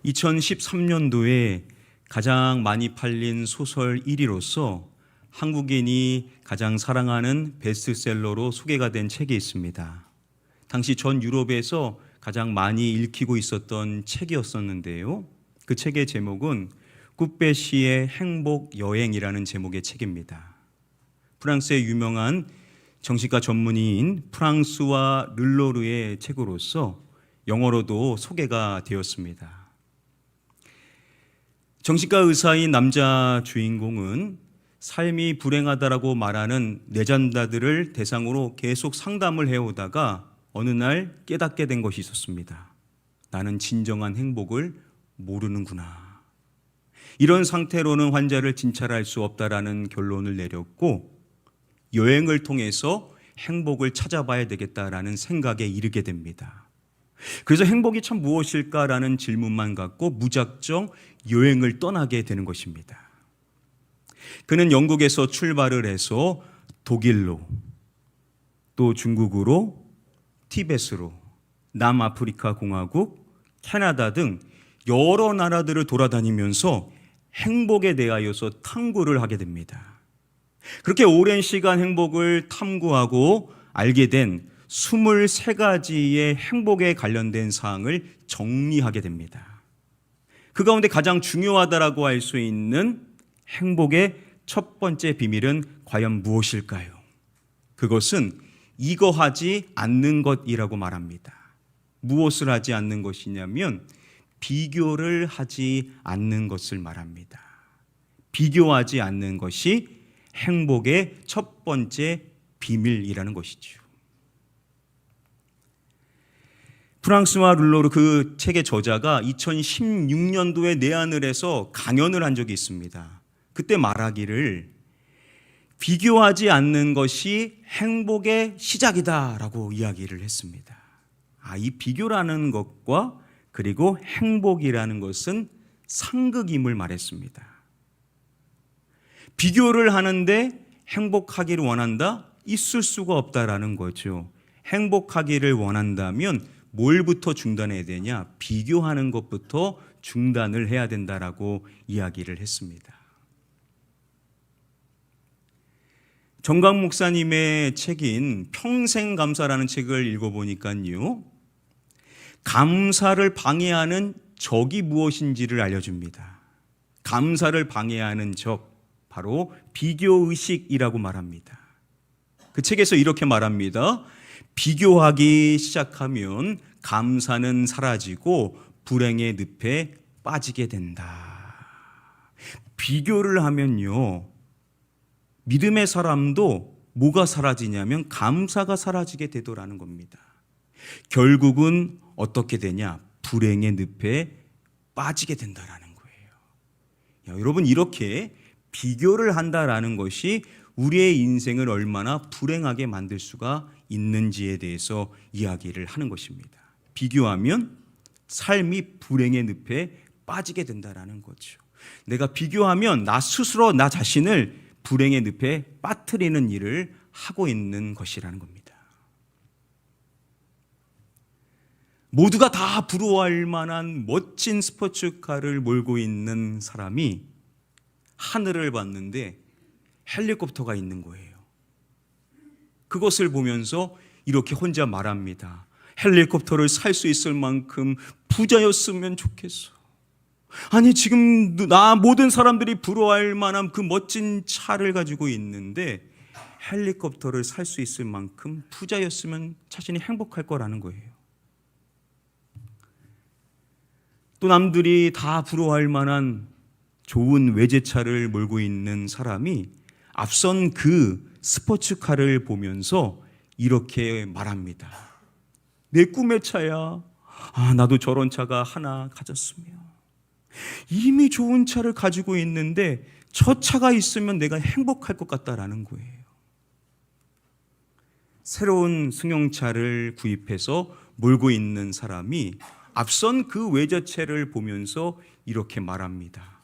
2013년도에 가장 많이 팔린 소설 1위로서 한국인이 가장 사랑하는 베스트셀러로 소개가 된 책이 있습니다. 당시 전 유럽에서 가장 많이 읽히고 있었던 책이었었는데요. 그 책의 제목은 꾸페시의 행복 여행이라는 제목의 책입니다. 프랑스의 유명한 정신과 전문의인 프랑스와 르로르의 책으로서 영어로도 소개가 되었습니다. 정신과 의사인 남자 주인공은 삶이 불행하다라고 말하는 내담자들을 대상으로 계속 상담을 해오다가 어느 날 깨닫게 된 것이 있었습니다. 나는 진정한 행복을 모르는구나. 이런 상태로는 환자를 진찰할 수 없다라는 결론을 내렸고 여행을 통해서 행복을 찾아봐야 되겠다라는 생각에 이르게 됩니다. 그래서 행복이 참 무엇일까라는 질문만 갖고 무작정 여행을 떠나게 되는 것입니다. 그는 영국에서 출발을 해서 독일로, 또 중국으로, 티벳으로, 남아프리카 공화국, 캐나다 등 여러 나라들을 돌아다니면서 행복에 대하여서 탐구를 하게 됩니다. 그렇게 오랜 시간 행복을 탐구하고 알게 된 23가지의 행복에 관련된 사항을 정리하게 됩니다. 그 가운데 가장 중요하다라고 할 수 있는 행복의 첫 번째 비밀은 과연 무엇일까요? 그것은 이거 하지 않는 것이라고 말합니다. 무엇을 하지 않는 것이냐면 비교를 하지 않는 것을 말합니다. 비교하지 않는 것이 행복의 첫 번째 비밀이라는 것이죠. 프랑스와 르로르 그 책의 저자가 2016년도에 내한을해서 강연을 한 적이 있습니다. 그때 말하기를 비교하지 않는 것이 행복의 시작이다라고 이야기를 했습니다. 이 비교라는 것과 그리고 행복이라는 것은 상극임을 말했습니다. 비교를 하는데 행복하기를 원한다? 있을 수가 없다라는 거죠. 행복하기를 원한다면 뭘부터 중단해야 되냐? 비교하는 것부터 중단을 해야 된다라고 이야기를 했습니다. 정강 목사님의 책인 평생감사라는 책을 읽어보니까요, 감사를 방해하는 적이 무엇인지를 알려줍니다. 감사를 방해하는 적, 바로 비교의식이라고 말합니다. 그 책에서 이렇게 말합니다. 비교하기 시작하면 감사는 사라지고 불행의 늪에 빠지게 된다. 비교를 하면요, 믿음의 사람도 뭐가 사라지냐면 감사가 사라지게 되더라는 겁니다. 결국은 어떻게 되냐? 불행의 늪에 빠지게 된다라는 거예요. 여러분, 이렇게 비교를 한다라는 것이 우리의 인생을 얼마나 불행하게 만들 수가 있는지에 대해서 이야기를 하는 것입니다. 비교하면 삶이 불행의 늪에 빠지게 된다라는 거죠. 내가 비교하면 나 스스로 나 자신을 불행의 늪에 빠뜨리는 일을 하고 있는 것이라는 겁니다. 모두가 다 부러워할 만한 멋진 스포츠카를 몰고 있는 사람이 하늘을 봤는데 헬리콥터가 있는 거예요. 그것을 보면서 이렇게 혼자 말합니다. 헬리콥터를 살 수 있을 만큼 부자였으면 좋겠어. 아니, 지금 모든 사람들이 부러워할 만한 그 멋진 차를 가지고 있는데 헬리콥터를 살 수 있을 만큼 부자였으면 자신이 행복할 거라는 거예요. 또 남들이 다 부러워할 만한 좋은 외제차를 몰고 있는 사람이 앞선 그 스포츠카를 보면서 이렇게 말합니다. 내 꿈의 차야. 나도 저런 차가 하나 가졌으면. 이미 좋은 차를 가지고 있는데 저 차가 있으면 내가 행복할 것 같다라는 거예요. 새로운 승용차를 구입해서 몰고 있는 사람이 앞선 그 외제차를 보면서 이렇게 말합니다.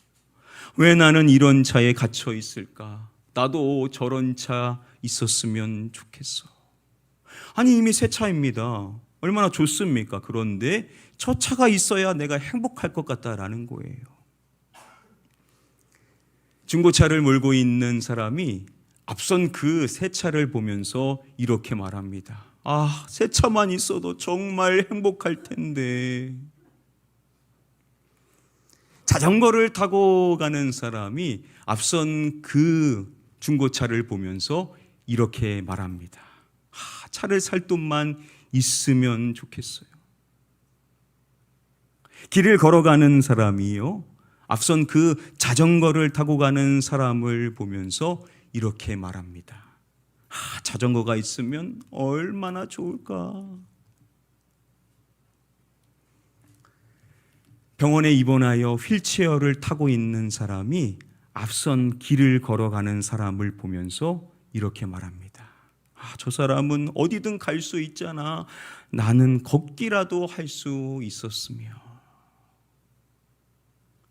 왜 나는 이런 차에 갇혀 있을까? 나도 저런 차 있었으면 좋겠어. 아니, 이미 새 차입니다. 얼마나 좋습니까? 그런데 저 차가 있어야 내가 행복할 것 같다라는 거예요. 중고차를 몰고 있는 사람이 앞선 그 새 차를 보면서 이렇게 말합니다. 아, 새 차만 있어도 정말 행복할 텐데. 자전거를 타고 가는 사람이 앞선 그 중고차를 보면서 이렇게 말합니다. 아, 차를 살 돈만 있으면 좋겠어요. 길을 걸어가는 사람이요, 앞선 그 자전거를 타고 가는 사람을 보면서 이렇게 말합니다. 아, 자전거가 있으면 얼마나 좋을까. 병원에 입원하여 휠체어를 타고 있는 사람이 앞선 길을 걸어가는 사람을 보면서 이렇게 말합니다. 아, 저 사람은 어디든 갈 수 있잖아. 나는 걷기라도 할 수 있었으며.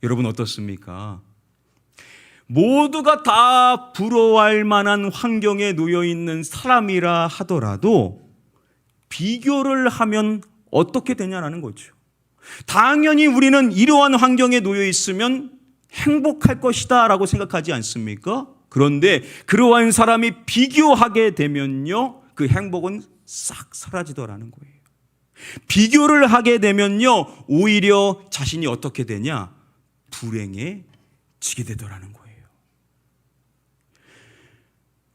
여러분 어떻습니까? 모두가 다 부러워할 만한 환경에 놓여 있는 사람이라 하더라도 비교를 하면 어떻게 되냐라는 거죠. 당연히 우리는 이러한 환경에 놓여 있으면 행복할 것이다 라고 생각하지 않습니까? 그런데 그러한 사람이 비교하게 되면요, 그 행복은 싹 사라지더라는 거예요. 비교를 하게 되면요, 오히려 자신이 어떻게 되냐? 불행에 지게 되더라는 거예요.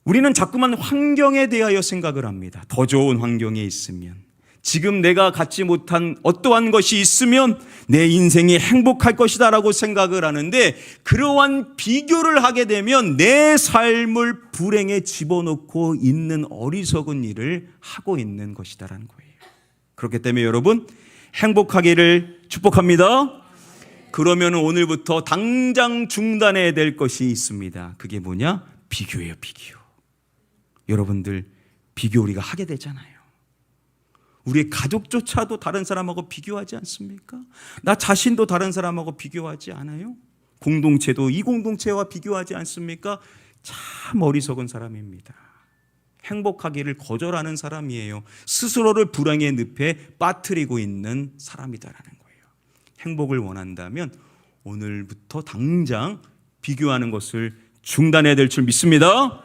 우리는 자꾸만 환경에 대하여 생각을 합니다. 더 좋은 환경에 있으면, 지금 내가 갖지 못한 어떠한 것이 있으면 내 인생이 행복할 것이다 라고 생각을 하는데, 그러한 비교를 하게 되면 내 삶을 불행에 집어넣고 있는 어리석은 일을 하고 있는 것이다라는 거예요. 그렇기 때문에 여러분, 행복하기를 축복합니다. 그러면 오늘부터 당장 중단해야 될 것이 있습니다. 그게 뭐냐? 비교예요, 비교. 여러분들, 비교 우리가 하게 되잖아요. 우리의 가족조차도 다른 사람하고 비교하지 않습니까? 나 자신도 다른 사람하고 비교하지 않아요? 공동체도 이 공동체와 비교하지 않습니까? 참 어리석은 사람입니다. 행복하기를 거절하는 사람이에요. 스스로를 불행의 늪에 빠뜨리고 있는 사람이다라는 거예요. 행복을 원한다면 오늘부터 당장 비교하는 것을 중단해야 될 줄 믿습니다.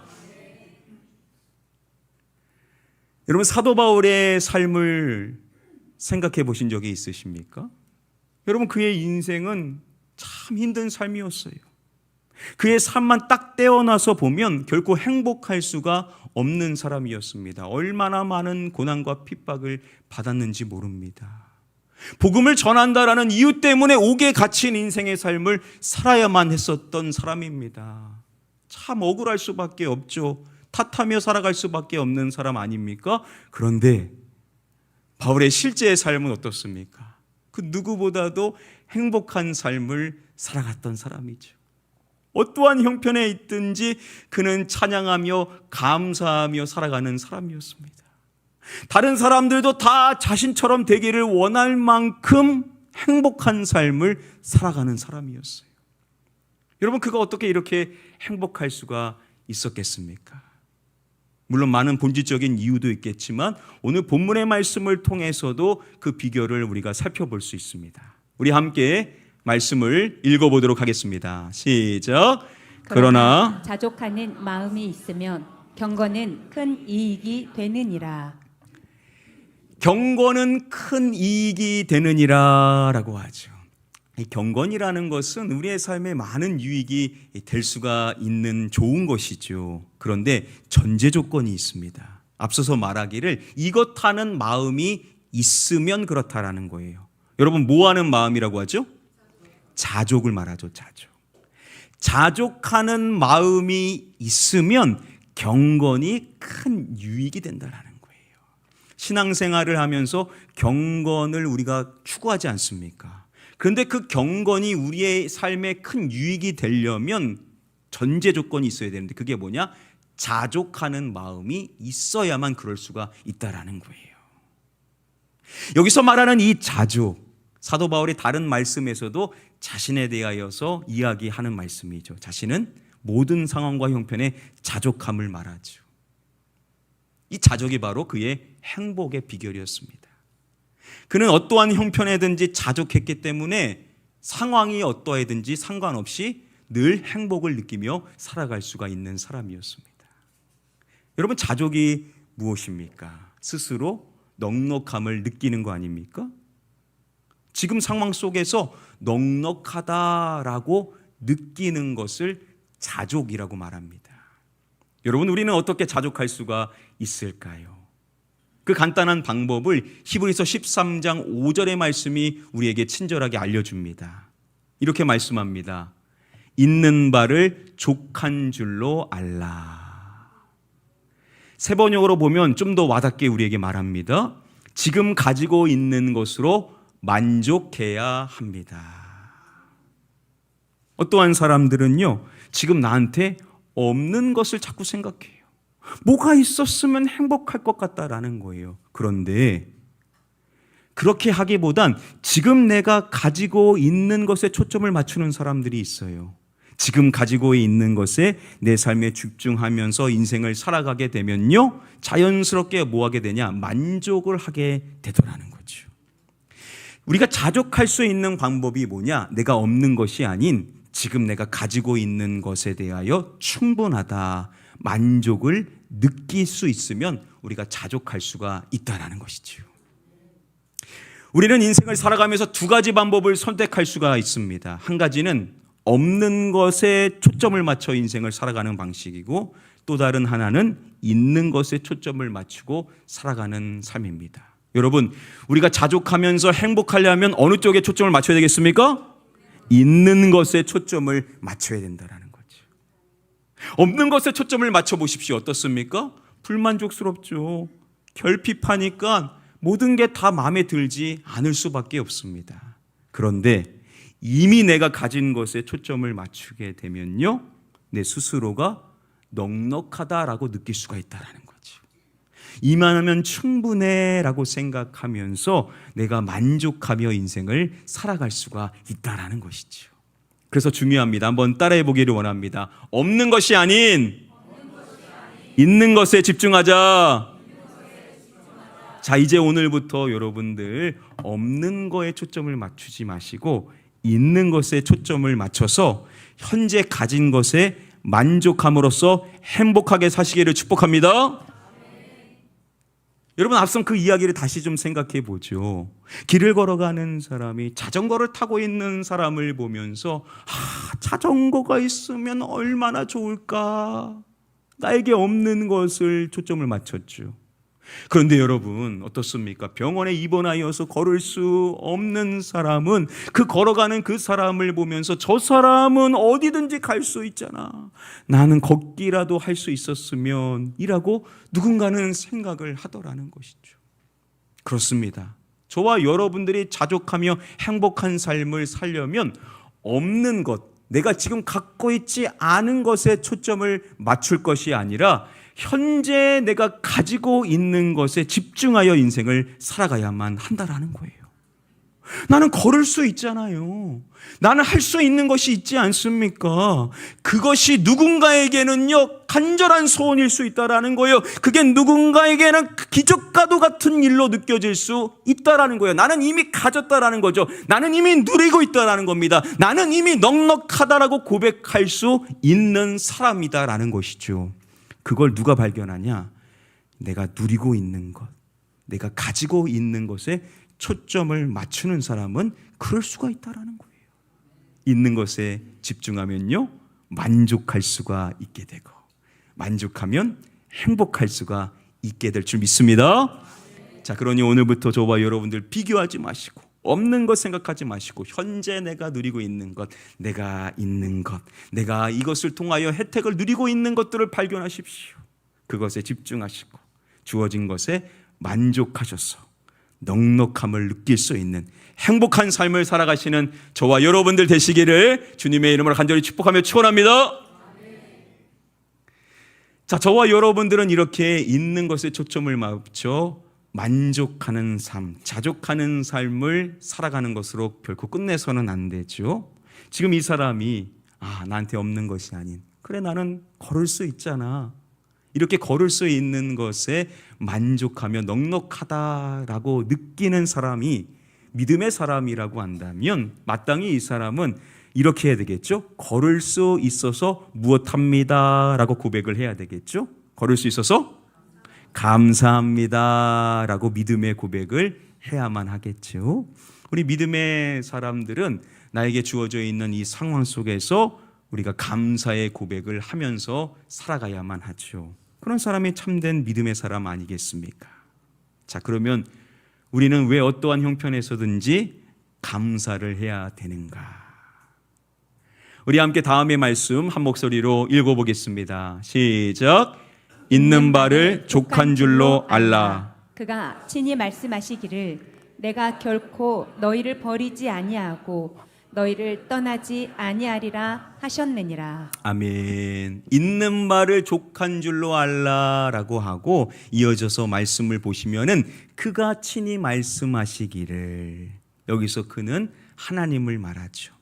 여러분, 사도 바울의 삶을 생각해 보신 적이 있으십니까? 여러분, 그의 인생은 참 힘든 삶이었어요. 그의 삶만 딱 떼어놔서 보면 결코 행복할 수가 없는 사람이었습니다. 얼마나 많은 고난과 핍박을 받았는지 모릅니다. 복음을 전한다라는 이유 때문에 옥에 갇힌 인생의 삶을 살아야만 했었던 사람입니다. 참 억울할 수밖에 없죠. 탓하며 살아갈 수밖에 없는 사람 아닙니까? 그런데 바울의 실제의 삶은 어떻습니까? 그 누구보다도 행복한 삶을 살아갔던 사람이죠. 어떠한 형편에 있든지 그는 찬양하며 감사하며 살아가는 사람이었습니다. 다른 사람들도 다 자신처럼 되기를 원할 만큼 행복한 삶을 살아가는 사람이었어요. 여러분, 그가 어떻게 이렇게 행복할 수가 있었겠습니까? 물론 많은 본질적인 이유도 있겠지만 오늘 본문의 말씀을 통해서도 그 비결을 우리가 살펴볼 수 있습니다. 우리 함께 말씀을 읽어보도록 하겠습니다. 시작. 그러나 자족하는 마음이 있으면 경건은 큰 이익이 되느니라. 경건은 큰 이익이 되느니라 라고 하죠. 이 경건이라는 것은 우리의 삶에 많은 유익이 될 수가 있는 좋은 것이죠. 그런데 전제 조건이 있습니다. 앞서서 말하기를 이것 하는 마음이 있으면 그렇다라는 거예요. 여러분, 뭐 하는 마음이라고 하죠? 자족을 말하죠. 자족하는 마음이 있으면 경건이 큰 유익이 된다라는 거예요. 신앙생활을 하면서 경건을 우리가 추구하지 않습니까? 그런데 그 경건이 우리의 삶에 큰 유익이 되려면 전제 조건이 있어야 되는데 그게 뭐냐? 자족하는 마음이 있어야만 그럴 수가 있다라는 거예요. 여기서 말하는 이 자족, 사도 바울이 다른 말씀에서도 자신에 대하여서 이야기하는 말씀이죠. 자신은 모든 상황과 형편에 자족함을 말하죠. 이 자족이 바로 그의 행복의 비결이었습니다. 그는 어떠한 형편에든지 자족했기 때문에 상황이 어떠하든지 상관없이 늘 행복을 느끼며 살아갈 수가 있는 사람이었습니다. 여러분, 자족이 무엇입니까? 스스로 넉넉함을 느끼는 거 아닙니까? 지금 상황 속에서 넉넉하다라고 느끼는 것을 자족이라고 말합니다. 여러분, 우리는 어떻게 자족할 수가 있을까요? 그 간단한 방법을 히브리서 13장 5절의 말씀이 우리에게 친절하게 알려줍니다. 이렇게 말씀합니다. 있는 바를 족한 줄로 알라. 세 번역으로 보면 좀 더 와닿게 우리에게 말합니다. 지금 가지고 있는 것으로 만족해야 합니다. 어떠한 사람들은요, 지금 나한테 없는 것을 자꾸 생각해요. 뭐가 있었으면 행복할 것 같다라는 거예요. 그런데 그렇게 하기보단 지금 내가 가지고 있는 것에 초점을 맞추는 사람들이 있어요. 지금 가지고 있는 것에 내 삶에 집중하면서 인생을 살아가게 되면요, 자연스럽게 뭐 하게 되냐? 만족을 하게 되더라는 거죠. 우리가 자족할 수 있는 방법이 뭐냐? 내가 없는 것이 아닌 지금 내가 가지고 있는 것에 대하여 충분하다, 만족을 느낄 수 있으면 우리가 자족할 수가 있다는 것이죠. 우리는 인생을 살아가면서 두 가지 방법을 선택할 수가 있습니다. 한 가지는 없는 것에 초점을 맞춰 인생을 살아가는 방식이고, 또 다른 하나는 있는 것에 초점을 맞추고 살아가는 삶입니다. 여러분, 우리가 자족하면서 행복하려면 어느 쪽에 초점을 맞춰야 되겠습니까? 있는 것에 초점을 맞춰야 된다는 거죠. 없는 것에 초점을 맞춰 보십시오. 어떻습니까? 불만족스럽죠. 결핍하니까 모든 게 다 마음에 들지 않을 수밖에 없습니다. 그런데 이미 내가 가진 것에 초점을 맞추게 되면요, 내 스스로가 넉넉하다라고 느낄 수가 있다는 거죠. 이만하면 충분해라고 생각하면서 내가 만족하며 인생을 살아갈 수가 있다는 것이죠. 그래서 중요합니다. 한번 따라해 보기를 원합니다. 없는 것이 아닌 있는 것에 집중하자. 자, 이제 오늘부터 여러분들 없는 거에 초점을 맞추지 마시고 있는 것에 초점을 맞춰서 현재 가진 것에 만족함으로써 행복하게 사시기를 축복합니다. 여러분, 앞선 그 이야기를 다시 좀 생각해 보죠. 길을 걸어가는 사람이 자전거를 타고 있는 사람을 보면서 자전거가 있으면 얼마나 좋을까, 나에게 없는 것을 초점을 맞췄죠. 그런데 여러분, 어떻습니까? 병원에 입원하여서 걸을 수 없는 사람은 그 걸어가는 그 사람을 보면서 저 사람은 어디든지 갈 수 있잖아, 나는 걷기라도 할 수 있었으면 이라고 누군가는 생각을 하더라는 것이죠. 그렇습니다. 저와 여러분들이 자족하며 행복한 삶을 살려면 없는 것, 내가 지금 갖고 있지 않은 것에 초점을 맞출 것이 아니라 현재 내가 가지고 있는 것에 집중하여 인생을 살아가야만 한다라는 거예요. 나는 걸을 수 있잖아요. 나는 할 수 있는 것이 있지 않습니까? 그것이 누군가에게는요, 간절한 소원일 수 있다라는 거예요. 그게 누군가에게는 기적과도 같은 일로 느껴질 수 있다라는 거예요. 나는 이미 가졌다라는 거죠. 나는 이미 누리고 있다라는 겁니다. 나는 이미 넉넉하다라고 고백할 수 있는 사람이다라는 것이죠. 그걸 누가 발견하냐? 내가 누리고 있는 것, 내가 가지고 있는 것에 초점을 맞추는 사람은 그럴 수가 있다라는 거예요. 있는 것에 집중하면요, 만족할 수가 있게 되고, 만족하면 행복할 수가 있게 될 줄 믿습니다. 자, 그러니 오늘부터 저와 여러분들 비교하지 마시고, 없는 것 생각하지 마시고, 현재 내가 누리고 있는 것, 내가 있는 것, 내가 이것을 통하여 혜택을 누리고 있는 것들을 발견하십시오. 그것에 집중하시고 주어진 것에 만족하셔서 넉넉함을 느낄 수 있는 행복한 삶을 살아가시는 저와 여러분들 되시기를 주님의 이름으로 간절히 축복하며 축원합니다. 자, 저와 여러분들은 이렇게 있는 것에 초점을 맞춰 만족하는 삶, 자족하는 삶을 살아가는 것으로 결코 끝내서는 안 되죠. 지금 이 사람이 나한테 없는 것이 아닌, 그래 나는 걸을 수 있잖아, 이렇게 걸을 수 있는 것에 만족하며 넉넉하다라고 느끼는 사람이 믿음의 사람이라고 한다면 마땅히 이 사람은 이렇게 해야 되겠죠. 걸을 수 있어서 무엇합니다 라고 고백을 해야 되겠죠. 걸을 수 있어서 감사합니다 라고 믿음의 고백을 해야만 하겠죠. 우리 믿음의 사람들은 나에게 주어져 있는 이 상황 속에서 우리가 감사의 고백을 하면서 살아가야만 하죠. 그런 사람이 참된 믿음의 사람 아니겠습니까? 자, 그러면 우리는 왜 어떠한 형편에서든지 감사를 해야 되는가? 우리 함께 다음의 말씀 한 목소리로 읽어보겠습니다. 시작. 있는 바를 족한 줄로 알라. 그가 친히 말씀하시기를 내가 결코 너희를 버리지 아니하고 너희를 떠나지 아니하리라 하셨느니라. 아멘. 있는 바를 족한 줄로 알라라고 하고 이어져서 말씀을 보시면은 그가 친히 말씀하시기를, 여기서 그는 하나님을 말하죠.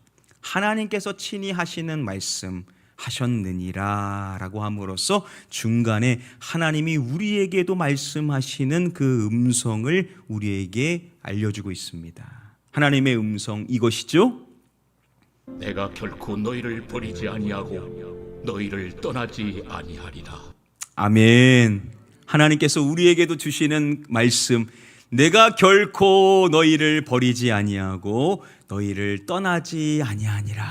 하나님께서 친히 하시는 말씀 하셨느니라 라고 함으로써 중간에 하나님이 우리에게도 말씀하시는 그 음성을 우리에게 알려주고 있습니다. 하나님의 음성 이것이죠. 내가 결코 너희를 버리지 아니하고 너희를 떠나지 아니하리라. 아멘. 하나님께서 우리에게도 주시는 말씀, 내가 결코 너희를 버리지 아니하고 너희를 떠나지 아니하니라.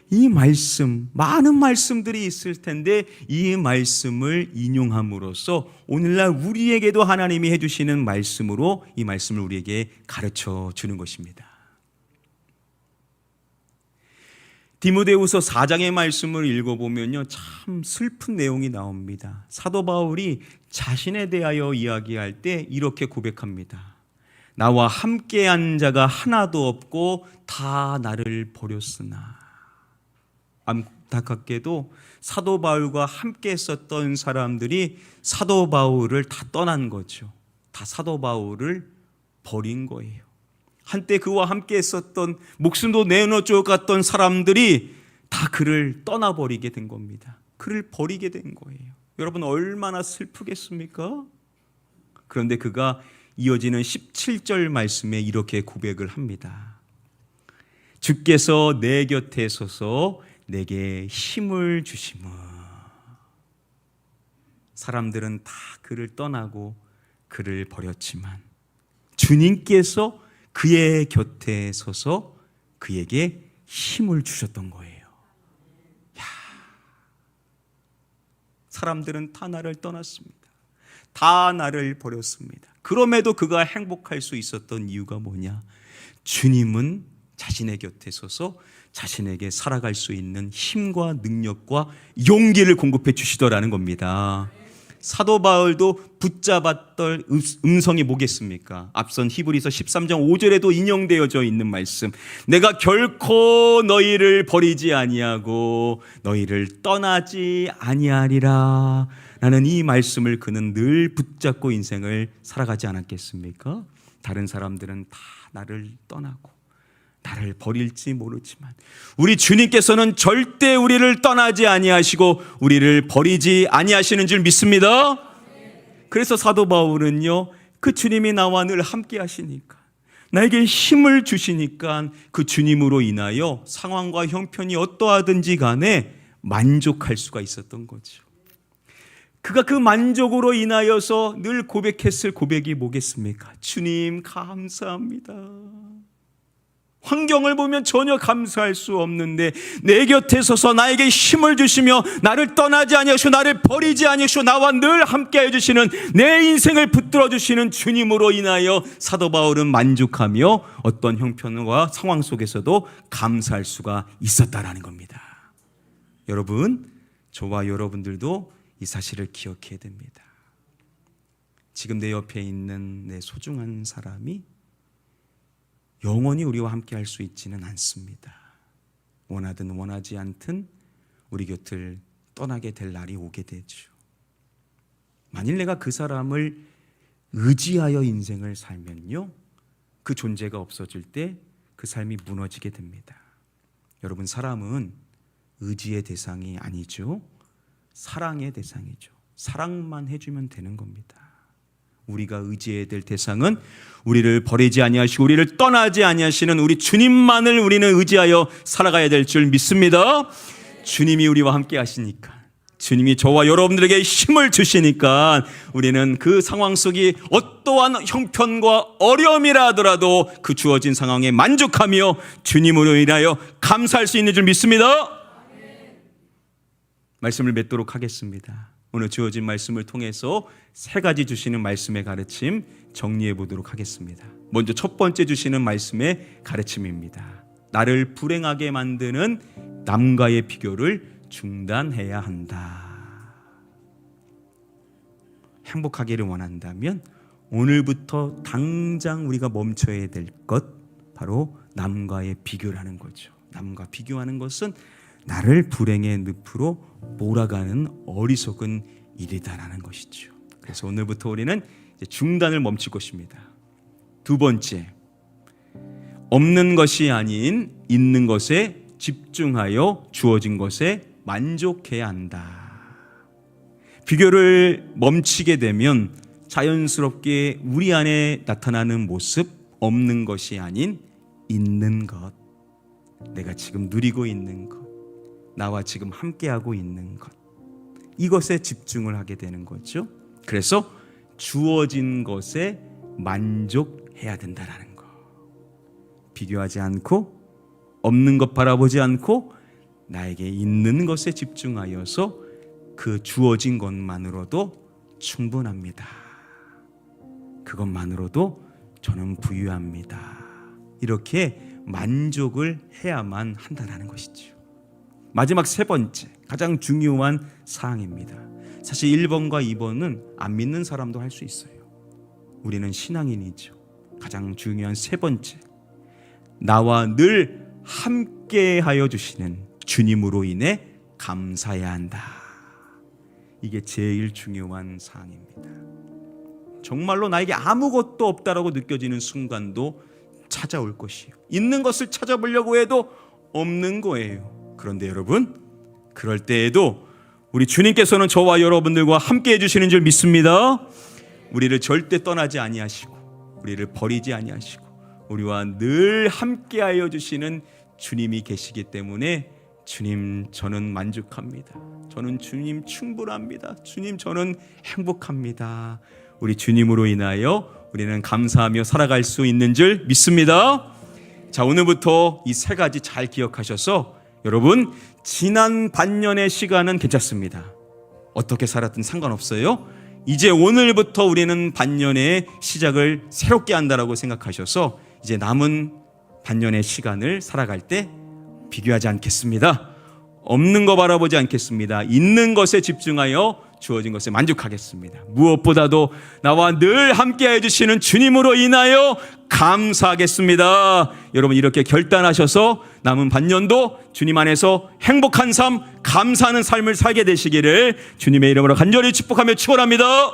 이 말씀, 많은 말씀들이 있을 텐데 이 말씀을 인용함으로써 오늘날 우리에게도 하나님이 해주시는 말씀으로 이 말씀을 우리에게 가르쳐 주는 것입니다. 디모데후서 4장의 말씀을 읽어보면요, 참 슬픈 내용이 나옵니다. 사도 바울이 자신에 대하여 이야기할 때 이렇게 고백합니다. 나와 함께한 자가 하나도 없고 다 나를 버렸으나. 안타깝게도 사도 바울과 함께 했었던 사람들이 사도 바울을 다 떠난 거죠. 다 사도 바울을 버린 거예요. 한때 그와 함께 했었던, 목숨도 내어줬던 사람들이 다 그를 떠나버리게 된 겁니다. 그를 버리게 된 거예요. 여러분 얼마나 슬프겠습니까? 그런데 그가 이어지는 17절 말씀에 이렇게 고백을 합니다. 주께서 내 곁에 서서 내게 힘을 주시며. 사람들은 다 그를 떠나고 그를 버렸지만 주님께서 그의 곁에 서서 그에게 힘을 주셨던 거예요. 야, 사람들은 다 나를 떠났습니다. 다 나를 버렸습니다. 그럼에도 그가 행복할 수 있었던 이유가 뭐냐? 주님은 자신의 곁에 서서 자신에게 살아갈 수 있는 힘과 능력과 용기를 공급해 주시더라는 겁니다. 사도 바울도 붙잡았던 음성이 뭐겠습니까? 앞선 히브리서 13장 5절에도 인용되어져 있는 말씀, 내가 결코 너희를 버리지 아니하고 너희를 떠나지 아니하리라 라는 이 말씀을 그는 늘 붙잡고 인생을 살아가지 않았겠습니까? 다른 사람들은 다 나를 떠나고 나를 버릴지 모르지만 우리 주님께서는 절대 우리를 떠나지 아니하시고 우리를 버리지 아니하시는 줄 믿습니다. 그래서 사도 바울은요, 그 주님이 나와 늘 함께 하시니까, 나에게 힘을 주시니까 그 주님으로 인하여 상황과 형편이 어떠하든지 간에 만족할 수가 있었던 거죠. 그가 그 만족으로 인하여서 늘 고백했을 고백이 뭐겠습니까? 주님 감사합니다. 환경을 보면 전혀 감사할 수 없는데 내 곁에 서서 나에게 힘을 주시며 나를 떠나지 아니하시고 나를 버리지 아니하시고 나와 늘 함께해 주시는, 내 인생을 붙들어 주시는 주님으로 인하여 사도 바울은 만족하며 어떤 형편과 상황 속에서도 감사할 수가 있었다라는 겁니다. 여러분, 저와 여러분들도 이 사실을 기억해야 됩니다. 지금 내 옆에 있는 내 소중한 사람이 영원히 우리와 함께 할 수 있지는 않습니다. 원하든 원하지 않든 우리 곁을 떠나게 될 날이 오게 되죠. 만일 내가 그 사람을 의지하여 인생을 살면요, 그 존재가 없어질 때 그 삶이 무너지게 됩니다. 여러분, 사람은 의지의 대상이 아니죠. 사랑의 대상이죠. 사랑만 해주면 되는 겁니다. 우리가 의지해야 될 대상은 우리를 버리지 아니하시고 우리를 떠나지 아니하시는 우리 주님만을 우리는 의지하여 살아가야 될 줄 믿습니다. 주님이 우리와 함께 하시니까, 주님이 저와 여러분들에게 힘을 주시니까 우리는 그 상황 속이 어떠한 형편과 어려움이라 하더라도 그 주어진 상황에 만족하며 주님으로 인하여 감사할 수 있는 줄 믿습니다. 말씀을 맺도록 하겠습니다. 오늘 주어진 말씀을 통해서 세 가지 주시는 말씀의 가르침 정리해 보도록 하겠습니다. 먼저 첫 번째 주시는 말씀의 가르침입니다. 나를 불행하게 만드는 남과의 비교를 중단해야 한다. 행복하기를 원한다면 오늘부터 당장 우리가 멈춰야 될 것, 바로 남과의 비교라는 거죠. 남과 비교하는 것은 나를 불행의 늪으로 몰아가는 어리석은 일이다라는 것이죠. 그래서 오늘부터 우리는 이제 중단을 멈출 것입니다. 두 번째, 없는 것이 아닌 있는 것에 집중하여 주어진 것에 만족해야 한다. 비교를 멈추게 되면 자연스럽게 우리 안에 나타나는 모습, 없는 것이 아닌 있는 것, 내가 지금 누리고 있는 것, 나와 지금 함께하고 있는 것, 이것에 집중을 하게 되는 거죠. 그래서 주어진 것에 만족해야 된다라는 거. 비교하지 않고 없는 것 바라보지 않고 나에게 있는 것에 집중하여서 그 주어진 것만으로도 충분합니다. 그것만으로도 저는 부유합니다. 이렇게 만족을 해야만 한다는 것이죠. 마지막 세 번째, 가장 중요한 사항입니다. 사실 1번과 2번은 안 믿는 사람도 할 수 있어요. 우리는 신앙인이죠. 가장 중요한 세 번째, 나와 늘 함께하여 주시는 주님으로 인해 감사해야 한다. 이게 제일 중요한 사항입니다. 정말로 나에게 아무것도 없다라고 느껴지는 순간도 찾아올 것이에요. 있는 것을 찾아보려고 해도 없는 거예요. 그런데 여러분, 그럴 때에도 우리 주님께서는 저와 여러분들과 함께 해주시는 줄 믿습니다. 우리를 절대 떠나지 아니하시고 우리를 버리지 아니하시고 우리와 늘 함께하여 주시는 주님이 계시기 때문에 주님, 저는 만족합니다. 저는 주님 충분합니다. 주님, 저는 행복합니다. 우리 주님으로 인하여 우리는 감사하며 살아갈 수 있는 줄 믿습니다. 자, 오늘부터 이 세 가지 잘 기억하셔서 여러분, 지난 반년의 시간은 괜찮습니다. 어떻게 살았든 상관없어요. 이제 오늘부터 우리는 반년의 시작을 새롭게 한다라고 생각하셔서 이제 남은 반년의 시간을 살아갈 때 비교하지 않겠습니다. 없는 거 바라보지 않겠습니다. 있는 것에 집중하여 주어진 것에 만족하겠습니다. 무엇보다도 나와 늘 함께 해주시는 주님으로 인하여 감사하겠습니다. 여러분, 이렇게 결단하셔서 남은 반년도 주님 안에서 행복한 삶, 감사하는 삶을 살게 되시기를 주님의 이름으로 간절히 축복하며 축원합니다.